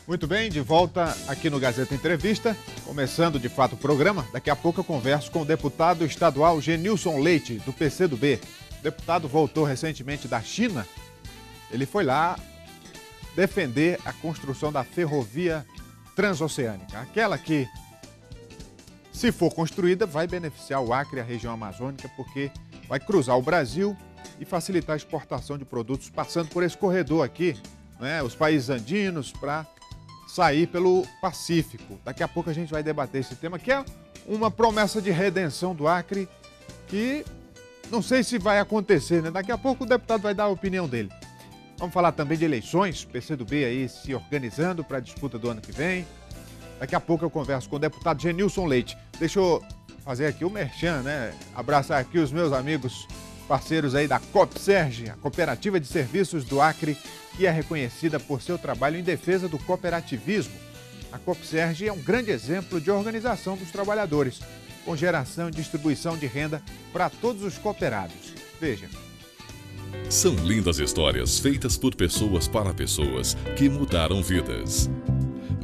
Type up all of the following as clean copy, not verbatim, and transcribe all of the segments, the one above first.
Muito bem, de volta aqui no Gazeta Entrevista, começando de fato o programa. Daqui a pouco eu converso com o deputado estadual Genilson Leite, do PCdoB. O deputado voltou recentemente da China. Ele foi lá defender a construção da ferrovia transoceânica, aquela que, se for construída, vai beneficiar o Acre e a região amazônica, porque vai cruzar o Brasil e facilitar a exportação de produtos passando por esse corredor aqui, né, os países andinos, para sair pelo Pacífico. Daqui a pouco a gente vai debater esse tema, que é uma promessa de redenção do Acre, que não sei se vai acontecer, né? Daqui a pouco o deputado vai dar a opinião dele. Vamos falar também de eleições, PCdoB aí se organizando para a disputa do ano que vem. Daqui a pouco eu converso com o deputado Genilson Leite. Deixa eu fazer aqui o merchan, né? Abraçar aqui os meus amigos parceiros aí da Copserge, a Cooperativa de Serviços do Acre, que é reconhecida por seu trabalho em defesa do cooperativismo. A Copserge é um grande exemplo de organização dos trabalhadores, com geração e distribuição de renda para todos os cooperados. Veja. São lindas histórias feitas por pessoas para pessoas que mudaram vidas.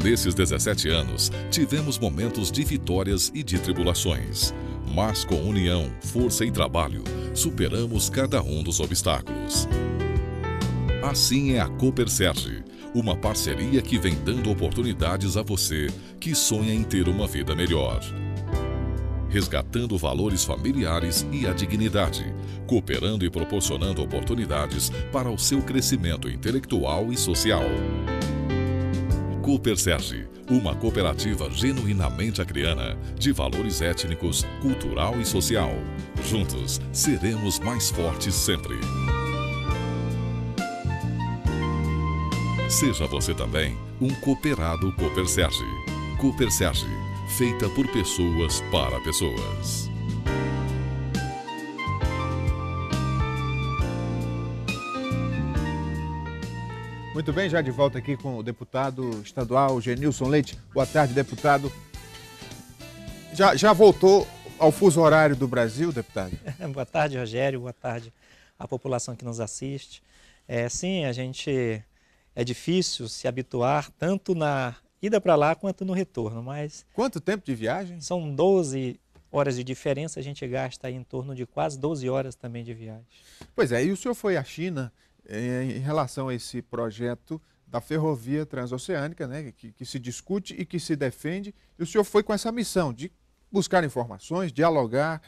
Nesses 17 anos, tivemos momentos de vitórias e de tribulações. Mas com união, força e trabalho, superamos cada um dos obstáculos. Assim é a Cooperserge, uma parceria que vem dando oportunidades a você que sonha em ter uma vida melhor. Resgatando valores familiares e a dignidade, cooperando e proporcionando oportunidades para o seu crescimento intelectual e social. Cooperserge, uma cooperativa genuinamente acreana, de valores étnicos, cultural e social. Juntos, seremos mais fortes sempre. Seja você também um cooperado Cooperserge. Cooperserge, feita por pessoas para pessoas. Muito bem, já de volta aqui com o deputado estadual Genilson Leite. Boa tarde, deputado. Já voltou ao fuso horário do Brasil, deputado? Boa tarde, Rogério. Boa tarde à população que nos assiste. Sim, é difícil se habituar tanto na ida para lá quanto no retorno, mas... Quanto tempo de viagem? São 12 horas de diferença, a gente gasta aí em torno de quase 12 horas também de viagem. Pois é, e o senhor foi à China em relação a esse projeto da ferrovia transoceânica, né, que se discute e que se defende, e o senhor foi com essa missão de buscar informações, dialogar.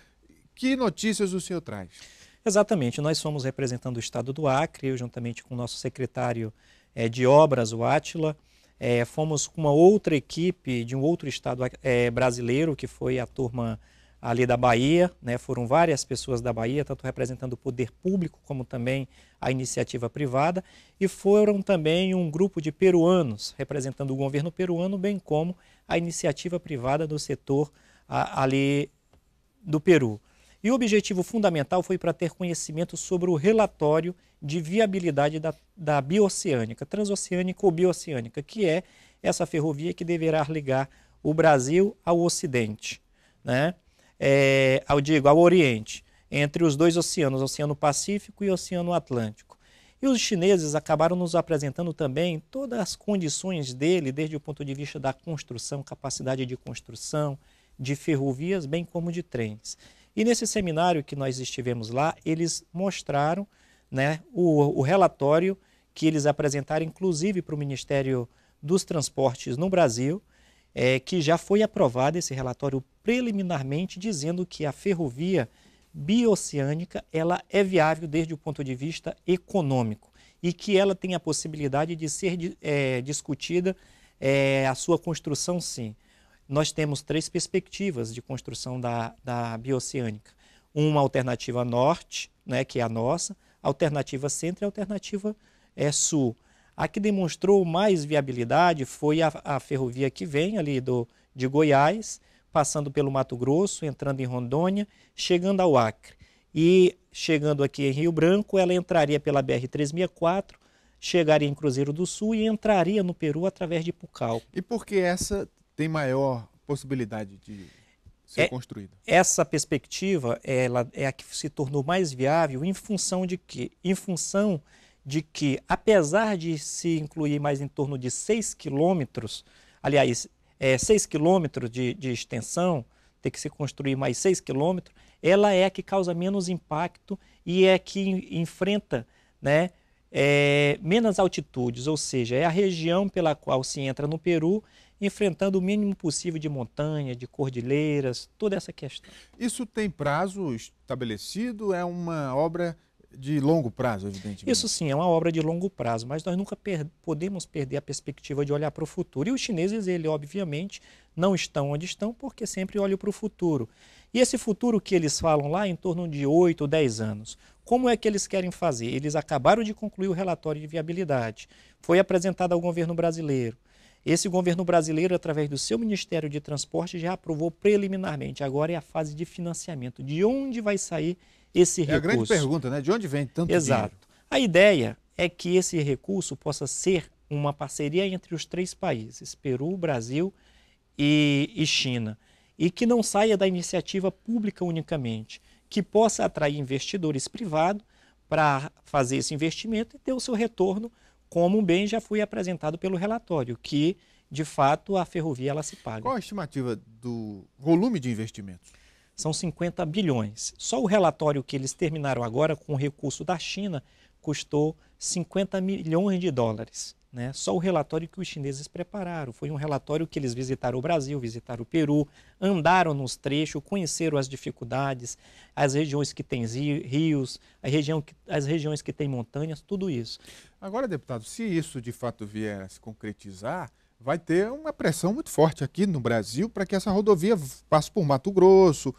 Que notícias o senhor traz? Exatamente, nós fomos representando o estado do Acre, eu juntamente com o nosso secretário de obras, o Átila, fomos com uma outra equipe de um outro estado brasileiro, que foi a turma ali da Bahia, né? Foram várias pessoas da Bahia, tanto representando o poder público como também a iniciativa privada, e foram também um grupo de peruanos, representando o governo peruano, bem como a iniciativa privada do setor ali do Peru. E o objetivo fundamental foi para ter conhecimento sobre o relatório de viabilidade da bioceânica, transoceânica ou bioceânica, que é essa ferrovia que deverá ligar o Brasil ao Ocidente, né? Ao Oriente, entre os dois oceanos, o Oceano Pacífico e o Oceano Atlântico. E os chineses acabaram nos apresentando também todas as condições dele, desde o ponto de vista da construção, capacidade de construção, de ferrovias, bem como de trens. E nesse seminário que nós estivemos lá, eles mostraram, né, o relatório que eles apresentaram, inclusive para o Ministério dos Transportes no Brasil, que já foi aprovado esse relatório preliminarmente, dizendo que a ferrovia bioceânica ela é viável desde o ponto de vista econômico e que ela tem a possibilidade de ser discutida a sua construção, sim. Nós temos 3 perspectivas de construção da bioceânica. Uma alternativa norte, né, que é a nossa, alternativa centro e alternativa sul. A que demonstrou mais viabilidade foi a ferrovia que vem ali de Goiás, passando pelo Mato Grosso, entrando em Rondônia, chegando ao Acre. E chegando aqui em Rio Branco, ela entraria pela BR-364, chegaria em Cruzeiro do Sul e entraria no Peru através de Pucallpa. E por que essa tem maior possibilidade de ser construída? Essa perspectiva ela é a que se tornou mais viável em função de quê? Em função de que, apesar de se incluir mais em torno de 6 quilômetros, aliás, 6 quilômetros de extensão, ter que se construir mais 6 quilômetros, ela é a que causa menos impacto e é a que enfrenta, né, menos altitudes, ou seja, é a região pela qual se entra no Peru, enfrentando o mínimo possível de montanha, de cordilheiras, toda essa questão. Isso tem prazo estabelecido? É uma obra de longo prazo, evidentemente? Isso sim, é uma obra de longo prazo, mas nós nunca podemos perder a perspectiva de olhar para o futuro. E os chineses, obviamente, não estão onde estão porque sempre olham para o futuro. E esse futuro que eles falam lá, em torno de 8 ou 10 anos, como é que eles querem fazer? Eles acabaram de concluir o relatório de viabilidade, foi apresentado ao governo brasileiro. Esse governo brasileiro, através do seu Ministério de Transporte, já aprovou preliminarmente. Agora é a fase de financiamento. De onde vai sair esse recurso? É a grande pergunta, né? De onde vem tanto dinheiro? Exato. A ideia é que esse recurso possa ser uma parceria entre os 3 países, Peru, Brasil e China, e que não saia da iniciativa pública unicamente, que possa atrair investidores privados para fazer esse investimento e ter o seu retorno, como bem já foi apresentado pelo relatório, que, de fato, a ferrovia ela se paga. Qual a estimativa do volume de investimentos? São 50 bilhões. Só o relatório que eles terminaram agora com o recurso da China custou 50 milhões de dólares. Né? Só o relatório que os chineses prepararam. Foi um relatório que eles visitaram o Brasil, visitaram o Peru, andaram nos trechos, conheceram as dificuldades, as regiões que têm rios, as regiões que têm montanhas, tudo isso. Agora, deputado, se isso de fato vier a se concretizar, vai ter uma pressão muito forte aqui no Brasil para que essa rodovia passe por Mato Grosso,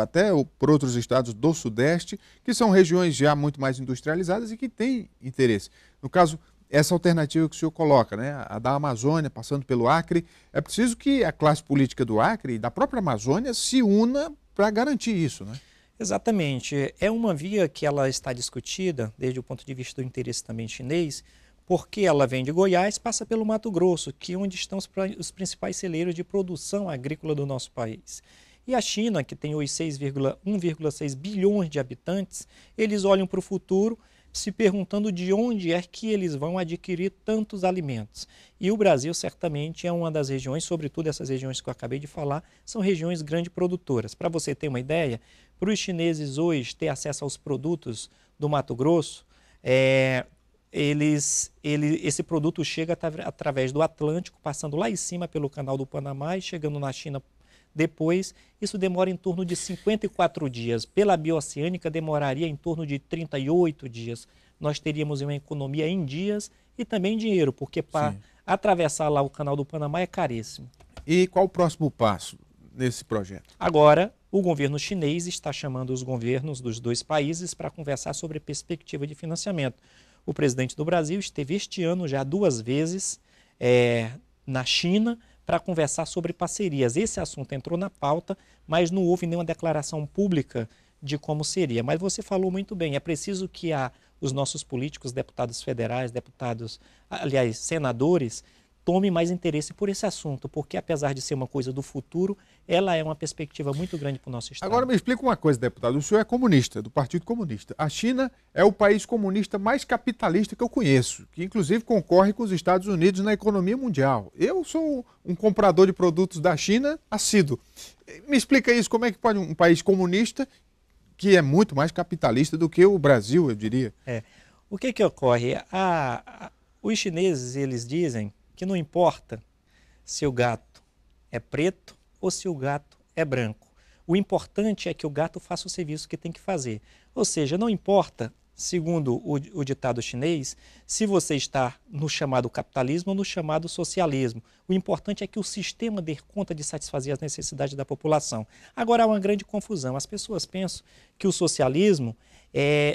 até por outros estados do Sudeste, que são regiões já muito mais industrializadas e que têm interesse. No caso, essa alternativa que o senhor coloca, né, a da Amazônia, passando pelo Acre, é preciso que a classe política do Acre e da própria Amazônia se una para garantir isso, né? Exatamente. É uma via que ela está discutida, desde o ponto de vista do interesse também chinês, porque ela vem de Goiás, passa pelo Mato Grosso, que é onde estão os principais celeiros de produção agrícola do nosso país. E a China, que tem hoje 1,6 bilhões de habitantes, eles olham para o futuro se perguntando de onde é que eles vão adquirir tantos alimentos. E o Brasil certamente é uma das regiões, sobretudo essas regiões que eu acabei de falar, são regiões grandes produtoras. Para você ter uma ideia, para os chineses hoje ter acesso aos produtos do Mato Grosso, esse produto chega através do Atlântico, passando lá em cima pelo Canal do Panamá e chegando na China depois. Isso demora em torno de 54 dias. Pela bioceânica, demoraria em torno de 38 dias. Nós teríamos uma economia em dias e também em dinheiro, porque para atravessar lá o Canal do Panamá é caríssimo. E qual o próximo passo nesse projeto? Agora, o governo chinês está chamando os governos dos 2 países para conversar sobre perspectiva de financiamento. O presidente do Brasil esteve este ano já 2 vezes na China para conversar sobre parcerias. Esse assunto entrou na pauta, mas não houve nenhuma declaração pública de como seria. Mas você falou muito bem, é preciso que os nossos políticos, deputados federais, senadores, tomem mais interesse por esse assunto, porque apesar de ser uma coisa do futuro, ela é uma perspectiva muito grande para o nosso Estado. Agora me explica uma coisa, deputado, o senhor é comunista, do Partido Comunista. A China é o país comunista mais capitalista que eu conheço, que inclusive concorre com os Estados Unidos na economia mundial. Eu sou um comprador de produtos da China assíduo. Me explica isso, como é que pode um país comunista, que é muito mais capitalista do que o Brasil, eu diria? O que ocorre? Os chineses, eles dizem que não importa se o gato é preto ou se o gato é branco. O importante é que o gato faça o serviço que tem que fazer. Ou seja, não importa, segundo o ditado chinês, se você está no chamado capitalismo ou no chamado socialismo. O importante é que o sistema dê conta de satisfazer as necessidades da população. Agora há uma grande confusão. As pessoas pensam que o socialismo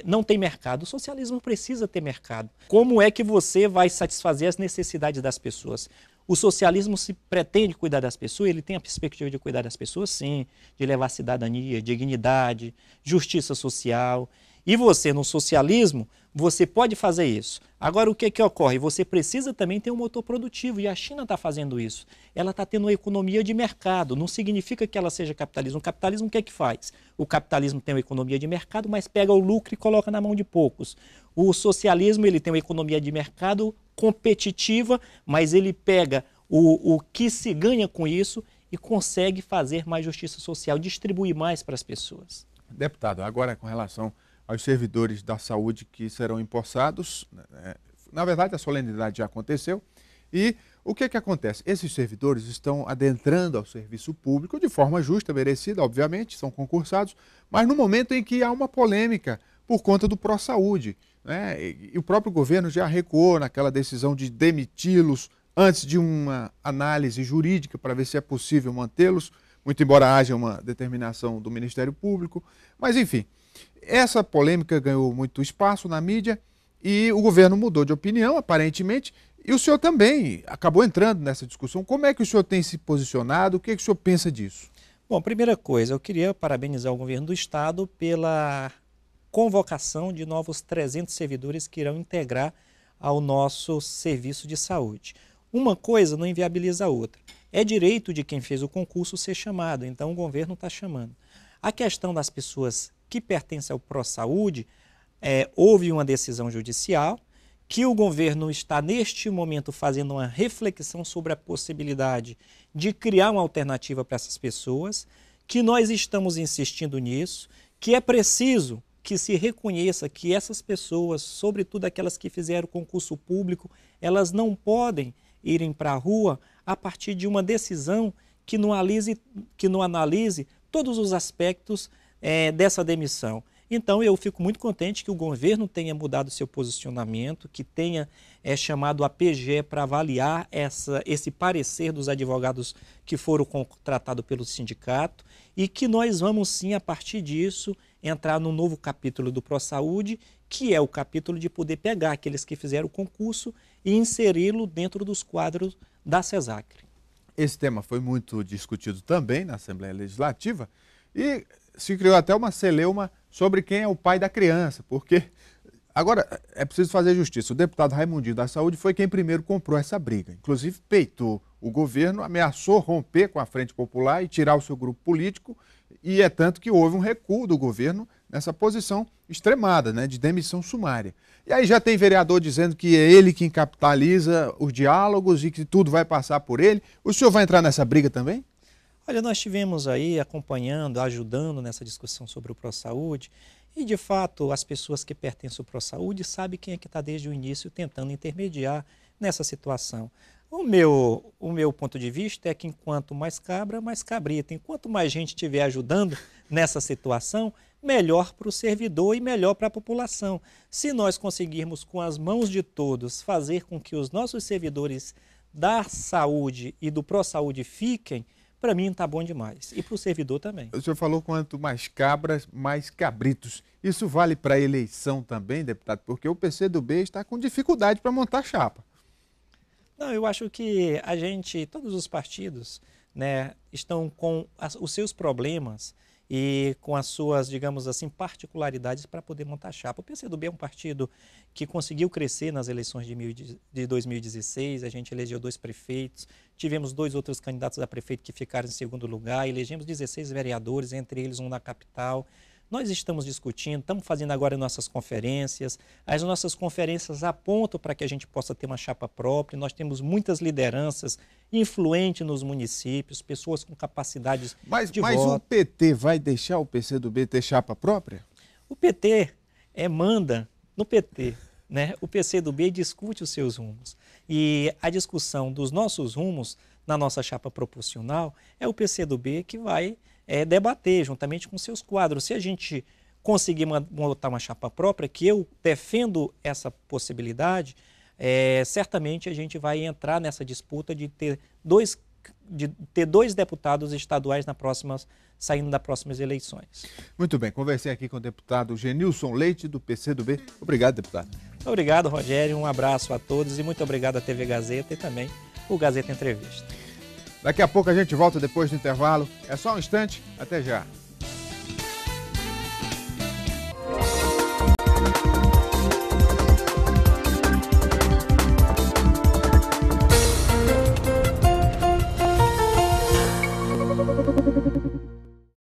não tem mercado. O socialismo precisa ter mercado. Como é que você vai satisfazer as necessidades das pessoas? O socialismo se pretende cuidar das pessoas, ele tem a perspectiva de cuidar das pessoas, sim, de levar cidadania, dignidade, justiça social. E você, no socialismo, você pode fazer isso. Agora, o que ocorre? Você precisa também ter um motor produtivo, e a China está fazendo isso. Ela está tendo uma economia de mercado, não significa que ela seja capitalismo. O capitalismo o que faz? O capitalismo tem uma economia de mercado, mas pega o lucro e coloca na mão de poucos. O socialismo ele tem uma economia de mercado competitiva, mas ele pega o que se ganha com isso e consegue fazer mais justiça social, distribuir mais para as pessoas. Deputado, agora com relação aos servidores da saúde que serão empossados, na verdade a solenidade já aconteceu, e o que acontece? Esses servidores estão adentrando ao serviço público de forma justa, merecida, obviamente, são concursados, mas no momento em que há uma polêmica por conta do ProSaúde, né? E o próprio governo já recuou naquela decisão de demiti-los antes de uma análise jurídica para ver se é possível mantê-los, muito embora haja uma determinação do Ministério Público, mas enfim. Essa polêmica ganhou muito espaço na mídia e o governo mudou de opinião, aparentemente, e o senhor também acabou entrando nessa discussão. Como é que o senhor tem se posicionado? O que o senhor pensa disso? Bom, primeira coisa, eu queria parabenizar o governo do Estado pela convocação de novos 300 servidores que irão integrar ao nosso serviço de saúde. Uma coisa não inviabiliza a outra. É direito de quem fez o concurso ser chamado, então o governo está chamando. A questão das pessoas que pertencem ao ProSaúde, houve uma decisão judicial que o governo está neste momento fazendo uma reflexão sobre a possibilidade de criar uma alternativa para essas pessoas, que nós estamos insistindo nisso, que é preciso que se reconheça que essas pessoas, sobretudo aquelas que fizeram concurso público, elas não podem irem para a rua a partir de uma decisão que não analise todos os aspectos dessa demissão. Então, eu fico muito contente que o governo tenha mudado seu posicionamento, que tenha chamado a PGE para avaliar esse parecer dos advogados que foram contratados pelo sindicato e que nós vamos sim, a partir disso, entrar no novo capítulo do ProSaúde, que é o capítulo de poder pegar aqueles que fizeram o concurso e inseri-lo dentro dos quadros da CESACRE. Esse tema foi muito discutido também na Assembleia Legislativa e se criou até uma celeuma sobre quem é o pai da criança, porque agora é preciso fazer justiça. O deputado Raimundinho da Saúde foi quem primeiro comprou essa briga, inclusive peitou o governo, ameaçou romper com a Frente Popular e tirar o seu grupo político, e é tanto que houve um recuo do governo nessa posição extremada, né, de demissão sumária. E aí já tem vereador dizendo que é ele quem capitaliza os diálogos e que tudo vai passar por ele. O senhor vai entrar nessa briga também? Olha, nós estivemos aí acompanhando, ajudando nessa discussão sobre o ProSaúde e, de fato, as pessoas que pertencem ao ProSaúde sabem quem é que está desde o início tentando intermediar nessa situação. O meu ponto de vista é que enquanto mais cabra, mais cabrita. Enquanto mais gente estiver ajudando nessa situação, melhor para o servidor e melhor para a população. Se nós conseguirmos, com as mãos de todos, fazer com que os nossos servidores da saúde e do ProSaúde fiquem, para mim está bom demais. E para o servidor também. O senhor falou quanto mais cabras, mais cabritos. Isso vale para a eleição também, deputado? Porque o PCdoB está com dificuldade para montar chapa. Não, eu acho que todos os partidos, né, estão com os seus problemas e com as suas, digamos assim, particularidades para poder montar chapa. O PCdoB é um partido que conseguiu crescer nas eleições de 2016, a gente elegeu 2 prefeitos, tivemos 2 outros candidatos a prefeito que ficaram em segundo lugar, elegemos 16 vereadores, entre eles um na capital. Nós estamos discutindo, estamos fazendo agora nossas conferências, as nossas conferências apontam para que a gente possa ter uma chapa própria, nós temos muitas lideranças influentes nos municípios, pessoas com capacidades de voto. Mas o PT vai deixar o PCdoB ter chapa própria? O PT manda no PT, né? O PCdoB discute os seus rumos e a discussão dos nossos rumos na nossa chapa proporcional é o PCdoB que vai debater juntamente com seus quadros. Se a gente conseguir montar uma chapa própria, que eu defendo essa possibilidade, certamente a gente vai entrar nessa disputa de ter dois deputados estaduais saindo das próximas eleições. Muito bem, conversei aqui com o deputado Genilson Leite, do PCdoB. Obrigado, deputado. Obrigado, Rogério. Um abraço a todos e muito obrigado à TV Gazeta e também o Gazeta Entrevista. Daqui a pouco a gente volta depois do intervalo. É só um instante. Até já. Música